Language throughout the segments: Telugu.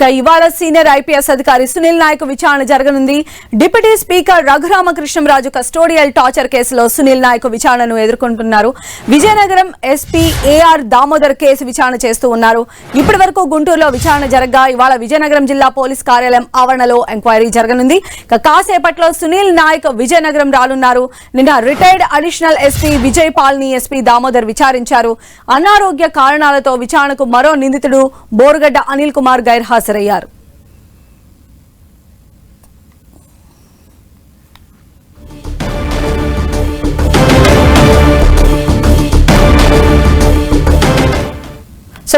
ఇవాళ సీనియర్ ఐపీఎస్ అధికారి సునీల్ నాయక్ విచారణ జరగనుంది. Deputy speaker Raghurama Krishnam Raju custodial torture కేసులో సునీల్ నాయక్ విచారణను ఎదుర్కొంటున్నారు. విజయనగరం ఎస్పీ ఏఆర్ దామోదర్ కేసు విచారణ చేస్తూ ఉన్నారు. ఇప్పటి వరకు గుంటూరులో విచారణ జరగగా ఇవాళ విజయనగరం జిల్లా పోలీస్ కార్యాలయం ఆవరణలో ఎంక్వైరీ జరగనుంది. కాసేపట్లో సునీల్ నాయక్ విజయనగరం రానున్నారు. నిన్న రిటైర్డ్ అడిషనల్ ఎస్పీ విజయ్ పాల్ని ఎస్పీ దామోదర్ విచారించారు. అనారోగ్య కారణాలతో విచారణకు మరో నిందితుడు బోరుగడ్డ అనిల్ కుమార్ గైర్హాజరయ్యారు. సో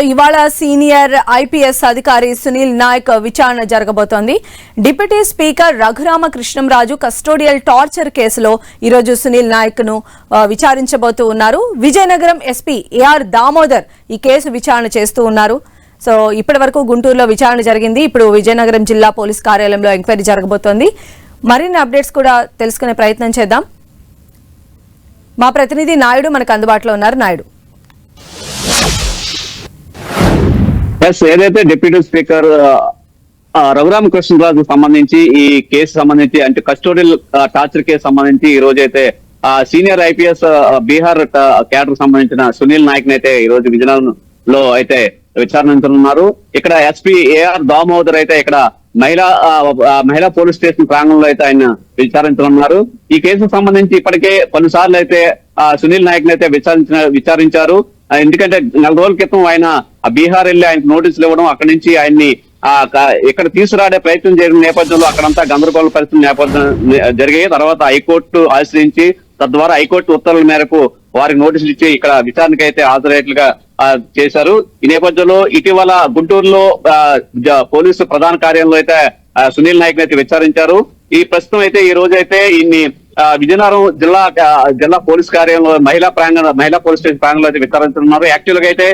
ఇవాళ సీనియర్ ఐపీఎస్ అధికారి సునీల్ నాయక్ విచారణ జరగబోతోంది. Deputy speaker Raghurama Krishnam Raju custodial torture కేసులో ఈరోజు సునీల్ నాయక్ ను విచారించబోతూ ఉన్నారు. విజయనగరం ఎస్పీ ఏఆర్ దామోదర్ ఈ కేసు విచారణ చేస్తూ ఉన్నారు. సో ఇప్పటి వరకు గుంటూరులో విచారణ జరిగింది. ఇప్పుడు విజయనగరం జిల్లా పోలీస్ కార్యాలయంలో ఎంక్వైరీ జరగబోతోంది. మరిన్ని అప్డేట్స్ కూడా తెలుసుకునే ప్రయత్నం చేద్దాం. మా ప్రతినిధి నాయుడు మనకు అందుబాటులో ఉన్నారు. నాయుడు, ఏదైతే డిప్యూటీ స్పీకర్ రఘురామకృష్ణరాజు సంబంధించి ఈ కేసు సంబంధించి అంటే కస్టోడియల్ టార్చర్ కేసు సంబంధించి ఈ రోజు అయితే సీనియర్ ఐపీఎస్ బీహార్ క్యాడర్ సంబంధించిన సునీల్ నాయక్ అయితే ఈ రోజు విజయనగరం లో అయితే విచారించనున్నారు. ఇక్కడ ఎస్పీ ఏఆర్ దామోదర్ అయితే ఇక్కడ మహిళా పోలీస్ స్టేషన్ ప్రాంగణంలో అయితే ఆయన విచారించనున్నారు. ఈ కేసుకు సంబంధించి ఇప్పటికే కొన్నిసార్లు అయితే సునీల్ నాయక్ అయితే విచారించారు. ఎందుకంటే 4 రోజుల క్రితం ఆయన బీహార్ వెళ్లి ఆయనకు నోటీసులు ఇవ్వడం, అక్కడి నుంచి ఆయన్ని ఇక్కడ తీసుకురాడే ప్రయత్నం జరిగిన నేపథ్యంలో అక్కడంతా గందరగోళ పరిస్థితుల నేపథ్యం జరిగాయి. తర్వాత హైకోర్టు ఆశ్రయించి తద్వారా హైకోర్టు ఉత్తర్వుల మేరకు వారికి నోటీసులు ఇచ్చి ఇక్కడ విచారణకు అయితే హాజరయ్యేట్లుగా చేశారు. ఈ నేపథ్యంలో ఇటీవల గుంటూరులో పోలీసు ప్రధాన కార్యాలయంలో అయితే సునీల్ నాయక్ అయితే విచారించారు. ఈ ప్రస్తుతం అయితే ఈ రోజు అయితే ఇన్ని విజయనగరం జిల్లా పోలీస్ కార్యాలయంలో మహిళా పోలీస్ స్టేషన్ ప్రాంగణంలో అయితే విచారించనున్నారు. యాక్చువల్ గా అయితే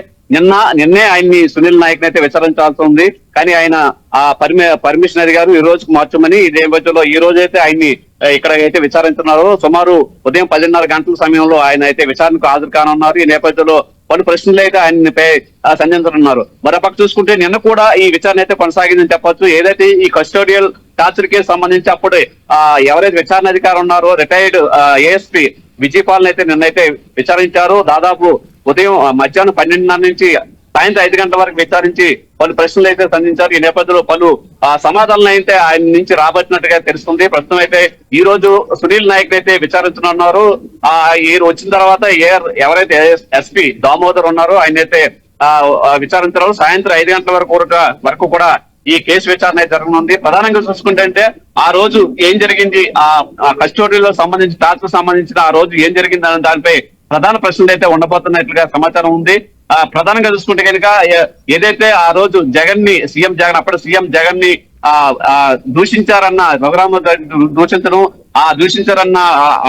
నిన్నే ఆయన్ని సునీల్ నాయక్ అయితే విచారించాల్సి ఉంది. కానీ ఆయన పర్మిషన్ అడిగారు ఈ రోజుకు మార్చమని. ఈ నేపథ్యంలో ఈ రోజు అయితే ఆయన్ని ఇక్కడ అయితే విచారించున్నారు. సుమారు ఉదయం 10:30 గంటల సమయంలో ఆయన అయితే విచారణకు హాజరు కానున్నారు. ఈ నేపథ్యంలో పలు ప్రశ్నలు అయితే ఆయనపై సంధించనున్నారు. మరోపక్క చూసుకుంటే నిన్న కూడా ఈ విచారణ అయితే కొనసాగిందని చెప్పొచ్చు. ఏదైతే ఈ కస్టోడియల్ టార్చర్ కేసు సంబంధించి అప్పుడు ఎవరైతే విచారణ అధికారి ఉన్నారో రిటైర్డ్ ఏఎస్పీ విజయ్ పాల్ అయితే నిన్నైతే విచారించారు. దాదాపు ఉదయం మధ్యాహ్నం 12:30 నుంచి సాయంత్రం 5 గంటల వరకు విచారించి పలు ప్రశ్నలు అయితే సంధించారు. ఈ నేపథ్యంలో పలు సమాధానాలు అయితే ఆయన నుంచి రాబట్టినట్టుగా తెలుస్తుంది. ప్రస్తుతం అయితే ఈ రోజు సునీల్ నాయక్ అయితే విచారించనున్నారు. వచ్చిన తర్వాత ఎవరైతే ఎస్పీ దామోదర్ ఉన్నారో ఆయన అయితే విచారించారు. సాయంత్రం 5 గంటల వరకు కూడా ఈ కేసు విచారణ జరగనుంది. ప్రధానంగా చూసుకుంటే ఆ రోజు ఏం జరిగింది, ఆ కస్టోడియల్ సంబంధించి టార్చర్ సంబంధించిన ఆ రోజు ఏం జరిగింది అనే దానిపై ప్రధాన ప్రశ్నలు అయితే ఉండబోతున్నట్లుగా సమాచారం ఉంది. ప్రధానంగా చూసుకుంటే కనుక ఏదైతే ఆ రోజు సీఎం జగన్ ని దూషించారన్న దూషించారన్న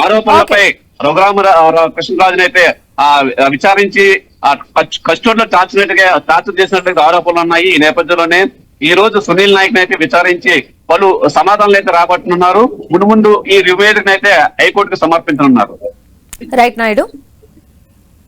ఆరోపణలపై రఘురామకృష్ణరాజుని అయితే విచారించి కస్టోడియల్ టార్చర్ చేసినట్లుగా ఆరోపణలు ఉన్నాయి. ఈ నేపథ్యంలోనే ఈ రోజు సునీల్ నాయక్ అయితే విచారించి పలు సమాధానాలు అయితే రాబట్టనున్నారు. ముందు ఈ రివ్యూని అయితే హైకోర్టుకు సమర్పించనున్నారు. రైట్ నాయుడు.